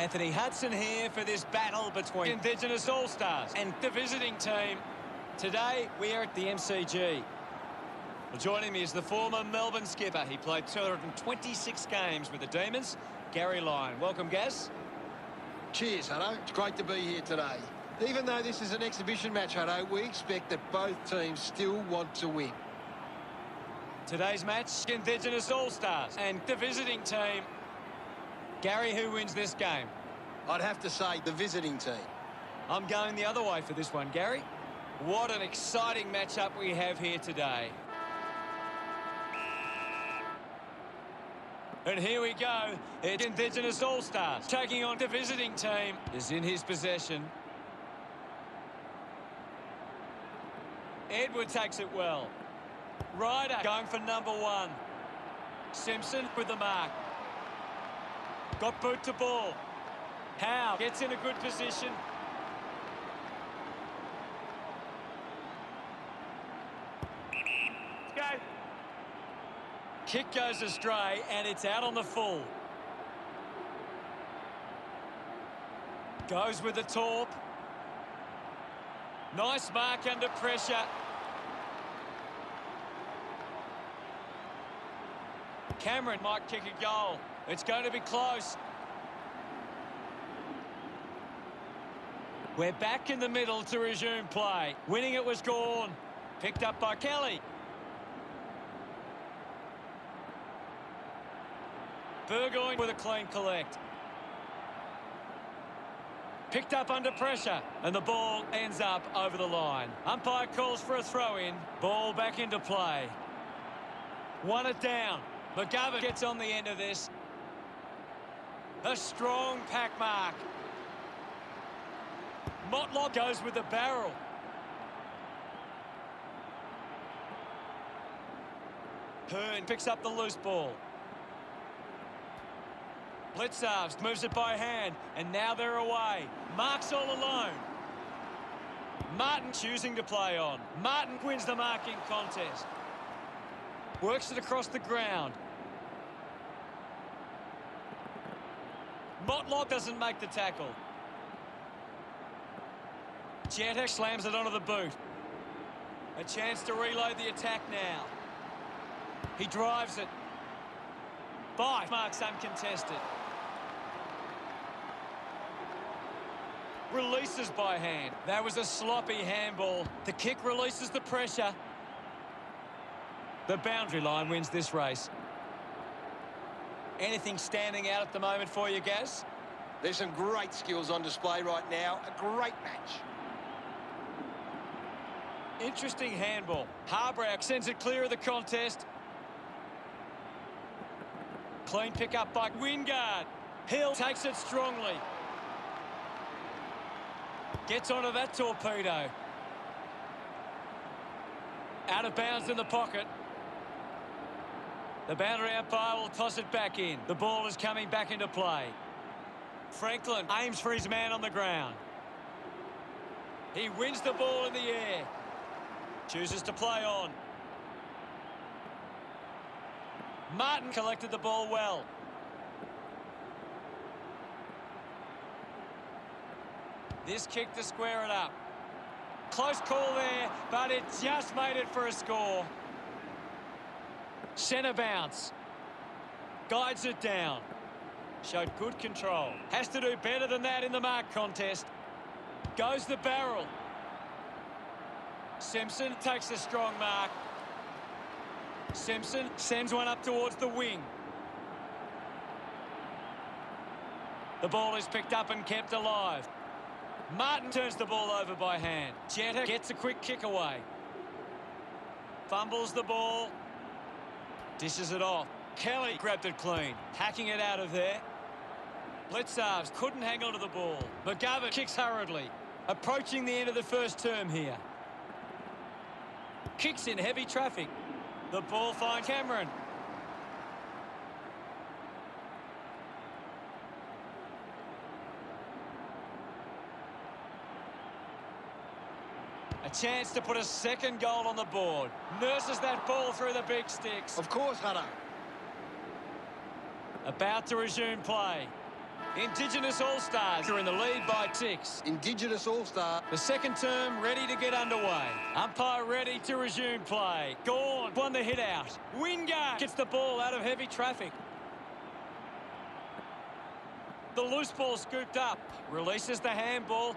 Anthony Hudson here for this battle between Indigenous All-Stars and the visiting team. Today, we are at the MCG. Well, joining me is the former Melbourne skipper. He played 226 games with the Demons, Gary Lyon. Welcome, Gaz. Cheers, Hutto. It's great to be here today. Even though this is an exhibition match, Hutto, we expect that both teams still want to win. Today's match, Indigenous All-Stars and the visiting team. Gary, who wins this game? I'd have to say the visiting team. I'm going the other way for this one, Gary. What an exciting matchup we have here today. And here we go. It's Indigenous All-Stars taking on the visiting team. Is in his possession. Edward takes it well. Ryder going for number 1. Simpson with the mark. Got boot to ball. Howe gets in a good position. Let's go. Kick goes astray and it's out on the full. Goes with the torp. Nice mark under pressure. Cameron might kick a goal. It's going to be close. We're back in the middle to resume play. Winning it was Gawn. Picked up by Kelly. Burgoyne with a clean collect. Picked up under pressure. And the ball ends up over the line. Umpire calls for a throw-in. Ball back into play. 1 it down. McGovern gets on the end of this. A strong pack mark. Motlop goes with the barrel. Hearn picks up the loose ball. Blitzarves moves it by hand, and now they're away. Mark's all alone. Martin choosing to play on. Martin wins the marking contest. Works it across the ground. Motlop doesn't make the tackle. Jetek slams it onto the boot. A chance to reload the attack now. He drives it. By marks uncontested. Releases by hand. That was a sloppy handball. The kick releases the pressure. The boundary line wins this race. Anything standing out at the moment for you, Gaz? There's some great skills on display right now. A great match. Interesting handball. Harbrow sends it clear of the contest. Clean pick up by Wingard. Hill takes it strongly. Gets onto that torpedo. Out of bounds in the pocket. The boundary umpire will toss it back in. The ball is coming back into play. Franklin aims for his man on the ground. He wins the ball in the air. Chooses to play on. Martin collected the ball well. This kick to square it up. Close call there, but it just made it for a score. Centre bounce. Guides it down. Showed good control. Has to do better than that in the mark contest. Goes the barrel. Simpson takes a strong mark. Simpson sends one up towards the wing. The ball is picked up and kept alive. Martin turns the ball over by hand. Jeter gets a quick kick away. Fumbles the ball. Dishes it off. Kelly grabbed it clean. Hacking it out of there. Blitzarves couldn't hang on to the ball. McGovern kicks hurriedly. Approaching the end of the first term here. Kicks in heavy traffic. The ball finds Cameron. A chance to put a second goal on the board. Nurses that ball through the big sticks. Of course, Hutto. About to resume play. Indigenous All-Stars are in the lead by 6. Indigenous All-Star. The second term ready to get underway. Umpire ready to resume play. Gorn won the hit out. Wingard gets the ball out of heavy traffic. The loose ball scooped up. Releases the handball.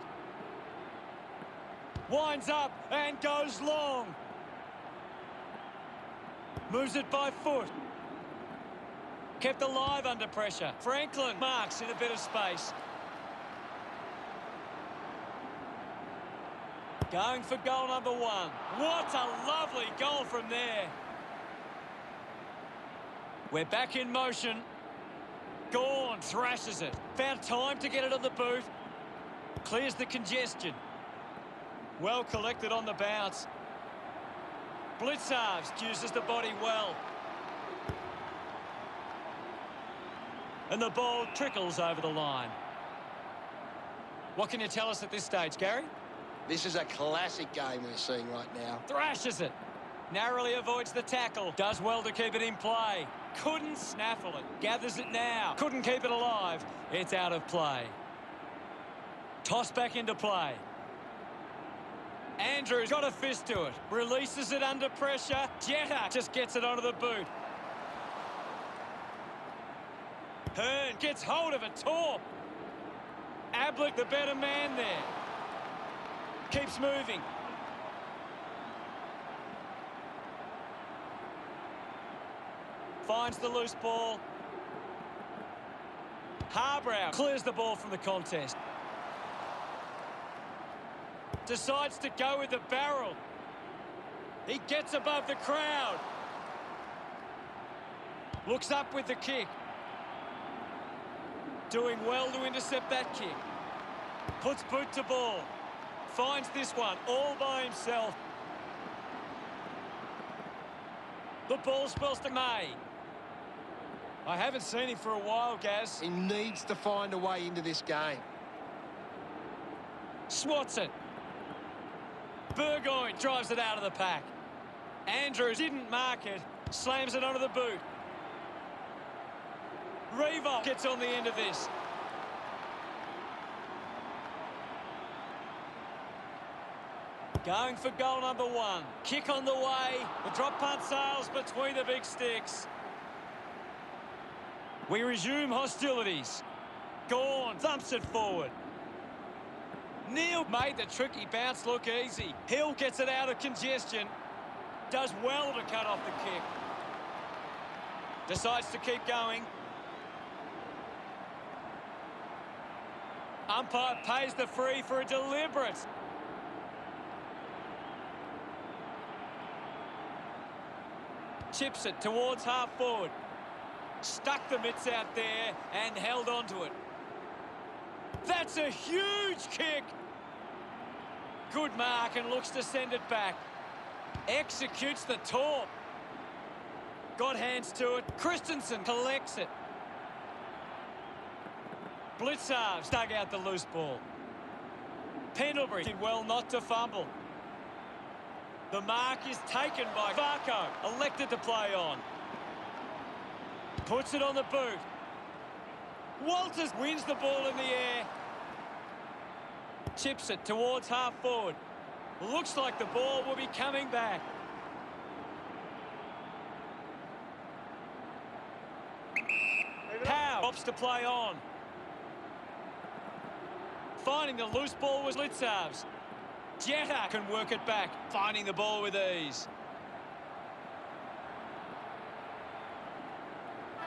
Winds up and goes long. Moves it by foot. Kept alive under pressure. Franklin marks in a bit of space. Going for goal number 1. What a lovely goal from there. We're back in motion. Gorn thrashes it. Found time to get it on the boot. Clears the congestion. Well collected on the bounce. Blitzarves uses the body well. And the ball trickles over the line. What can you tell us at this stage, Gary? This is a classic game we're seeing right now. Thrashes it. Narrowly avoids the tackle. Does well to keep it in play. Couldn't snaffle it. Gathers it now. Couldn't keep it alive. It's out of play. Toss back into play. Andrews got a fist to it. Releases it under pressure. Jetta just gets it onto the boot. Hearn gets hold of it. Torp. Ablett the better man there. Keeps moving. Finds the loose ball. Harbrow clears the ball from the contest. Decides to go with the barrel. He gets above the crowd. Looks up with the kick. Doing well to intercept that kick. Puts boot to ball. Finds this one all by himself. The ball spells to May. I haven't seen him for a while, Gaz. He needs to find a way into this game. Swats it. Burgoyne drives it out of the pack. Andrews didn't mark it. Slams it onto the boot. Revo gets on the end of this. Going for goal number 1. Kick on the way. The drop punt sails between the big sticks. We resume hostilities. Gorn thumps it forward. Neal made the tricky bounce look easy. Hill gets it out of congestion. Does well to cut off the kick. Decides to keep going. Umpire pays the free for a deliberate. Chips it towards half forward. Stuck the mitts out there and held on to it. That's a huge kick. Good mark and looks to send it back. Executes the torp. Got hands to it. Christensen collects it. Blitzarves dug out the loose ball. Pendlebury did well not to fumble. The mark is taken by Varco, elected to play on. Puts it on the boot. Walters wins the ball in the air. Chips it towards half forward. Looks like the ball will be coming back. Howe opts to play on. Finding the loose ball was Blitzarves. Jetta can work it back, finding the ball with ease.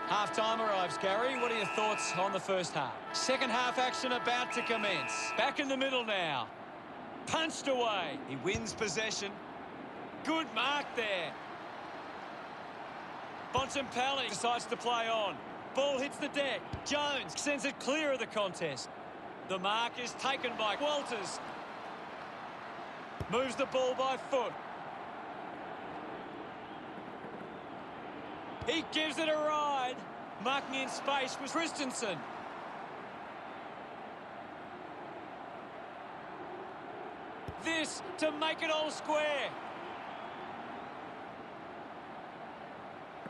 Half-time arrives, Gary. What are your thoughts on the first half? Second half action about to commence. Back in the middle now. Punched away. He wins possession. Good mark there. Bontempelli decides to play on. Ball hits the deck. Jones sends it clear of the contest. The mark is taken by Walters. Moves the ball by foot. He gives it a ride. Marking in space was Christensen. This to make it all square.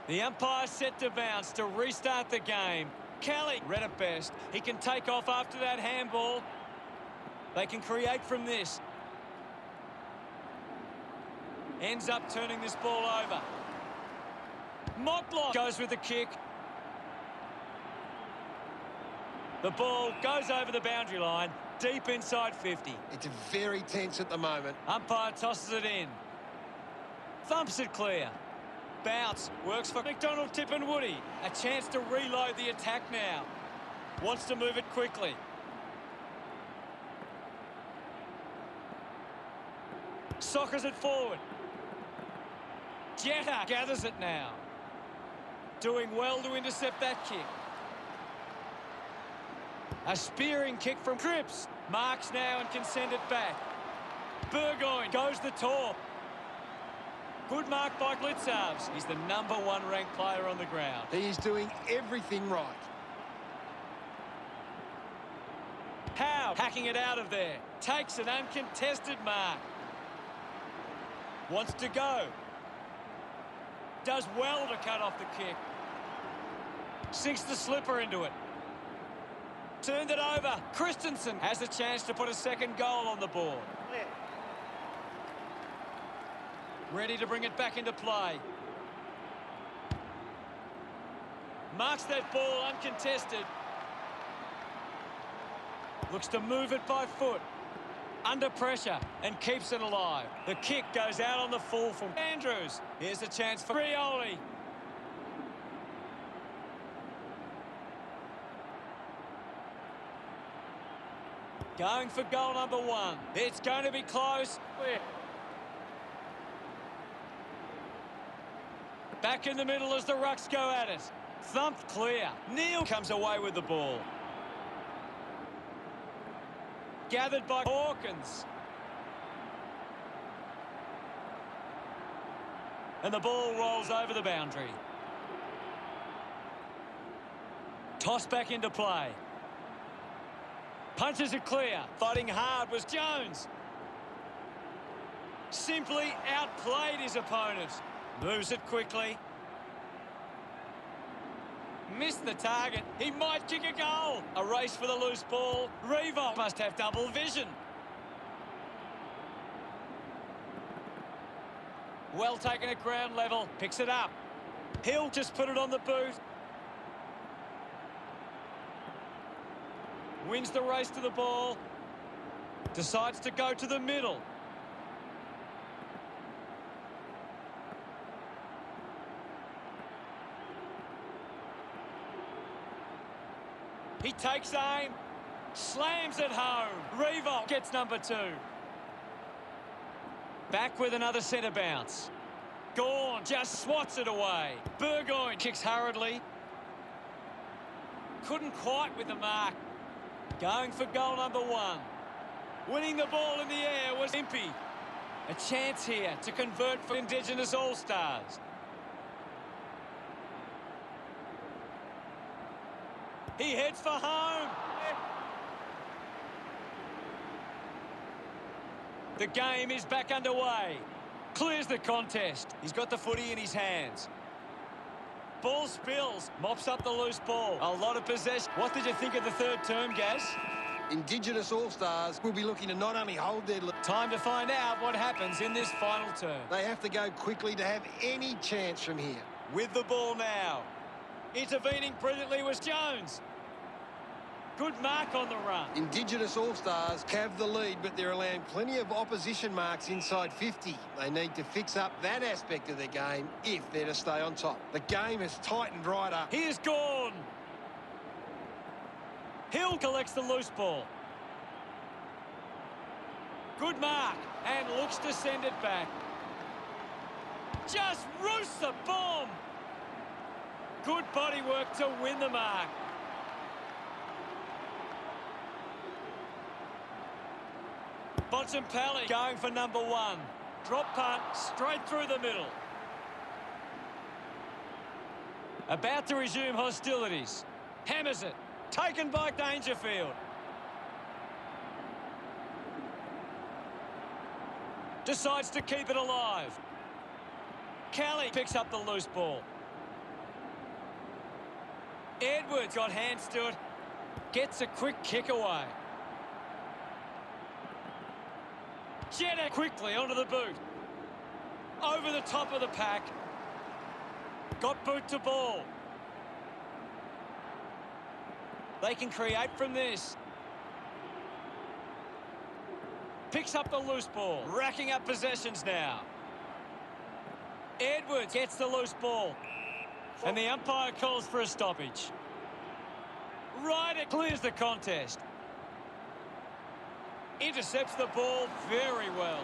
The umpire set to bounce to restart the game. Kelly read it best. He can take off after that handball. They can create from this. Ends up turning this ball over. Motlop goes with the kick. The ball goes over the boundary line, deep inside 50. It's very tense at the moment. Umpire tosses it in. Thumps it clear. Bounce. Works for McDonald, Tip and Woody. A chance to reload the attack now. Wants to move it quickly. Soccers it forward. Jetta gathers it now. Doing well to intercept that kick. A spearing kick from Cripps. Marks now and can send it back. Burgoyne goes the top. Good mark by Glitzarves. He's the #1 ranked player on the ground. He is doing everything right. Howe hacking it out of there. Takes an uncontested mark. Wants to go. Does well to cut off the kick. Sinks the slipper into it. Turned it over. Christensen has a chance to put a second goal on the board. Ready to bring it back into play. Marks that ball uncontested. Looks to move it by foot. Under pressure and keeps it alive. The kick goes out on the full from Andrews. Here's a chance for Rioli. Going for goal #1. It's going to be close. Back in the middle as the rucks go at it. Thumped clear. Neal comes away with the ball. Gathered by Hawkins. And the ball rolls over the boundary. Toss back into play. Punches it clear. Fighting hard was Jones. Simply outplayed his opponent. Moves it quickly. Missed the target. He might kick a goal. A race for the loose ball. Revolt must have double vision. Well taken at ground level. Picks it up. He'll just put it on the boot. Wins the race to the ball. Decides to go to the middle. He takes aim. Slams it home. Revolt gets #2. Back with another centre bounce. Gawn just swats it away. Burgoyne kicks hurriedly. Couldn't quite with the mark. Going for goal #1. Winning the ball in the air was Impey. A chance here to convert for Indigenous All-Stars. He heads for home. The game is back underway. Clears the contest. He's got the footy in his hands. Ball spills. Mops up the loose ball. A lot of possession. What did you think of the third term, Gaz? Indigenous All-Stars will be looking to not only hold their... Time to find out what happens in this final term. They have to go quickly to have any chance from here. With the ball now. Intervening brilliantly was Jones. Good mark on the run. Indigenous All-Stars have the lead, but they're allowing plenty of opposition marks inside 50. They need to fix up that aspect of their game if they're to stay on top. The game has tightened right up. He is gone. Hill collects the loose ball. Good mark and looks to send it back. Just roosts the bomb. Good body work to win the mark. Bontempelli going for #1. Drop punt straight through the middle. About to resume hostilities. Hammers it. Taken by Dangerfield. Decides to keep it alive. Kelly picks up the loose ball. Edwards got hands to it. Gets a quick kick away. Jenner quickly onto the boot. Over the top of the pack. Got boot to ball. They can create from this. Picks up the loose ball. Racking up possessions now. Edwards gets the loose ball. And the umpire calls for a stoppage. Ryder clears the contest. Intercepts the ball very well.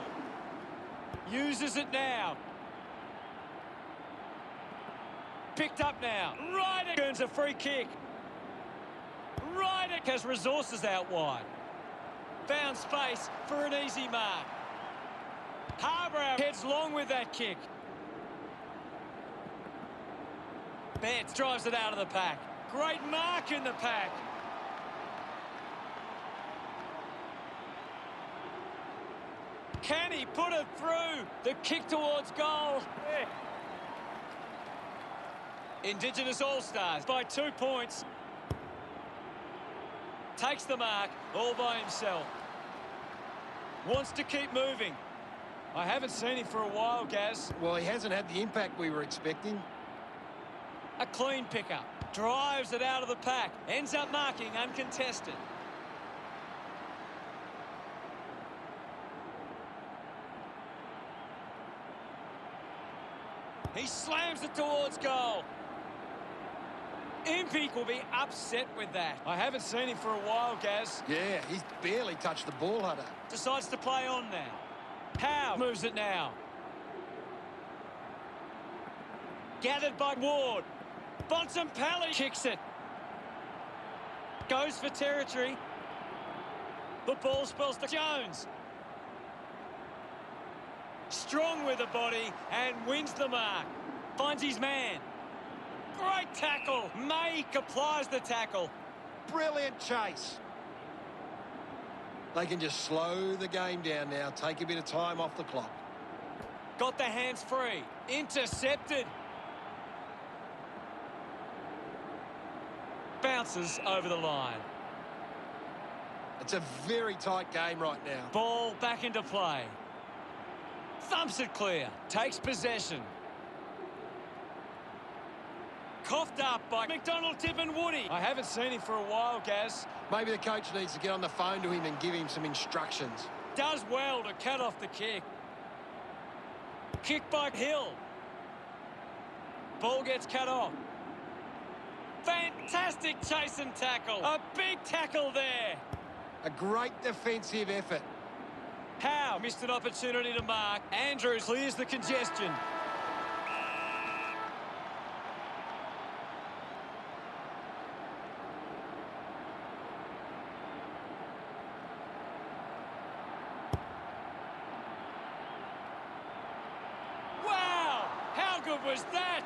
Uses it now. Picked up now. Ryder earns a free kick. Ryder has resources out wide. Found space for an easy mark. Harborough heads long with that kick. Betts drives it out of the pack. Great mark in the pack. Can he put it through? The kick towards goal. Yeah. Indigenous All-Stars by 2 points. Takes the mark all by himself. Wants to keep moving. I haven't seen him for a while, Gaz. Well, he hasn't had the impact we were expecting. A clean pickup. Drives it out of the pack. Ends up marking uncontested. He slams it towards goal. Impey will be upset with that. I haven't seen him for a while, Gaz. Yeah, he's barely touched the ball, Hunter. Decides to play on now. Howe moves it now. Gathered by Ward. Bontempelli kicks it. Goes for territory. The ball spills to Jones. Strong with the body and wins the mark. Finds his man. Great tackle. Make applies the tackle. Brilliant chase. They can just slow the game down now. Take a bit of time off the clock. Got the hands free. Intercepted. Bounces over the line. It's a very tight game right now. Ball back into play. Thumps it clear. Takes possession. Coughed up by McDonald, Tip and Woody. I haven't seen him for a while, Gaz. Maybe the coach needs to get on the phone to him and give him some instructions. Does well to cut off the kick. Kick by Hill. Ball gets cut off. Fantastic chase and tackle. A big tackle there. A great defensive effort. Howe missed an opportunity to mark. Andrews clears the congestion. Wow! How good was that?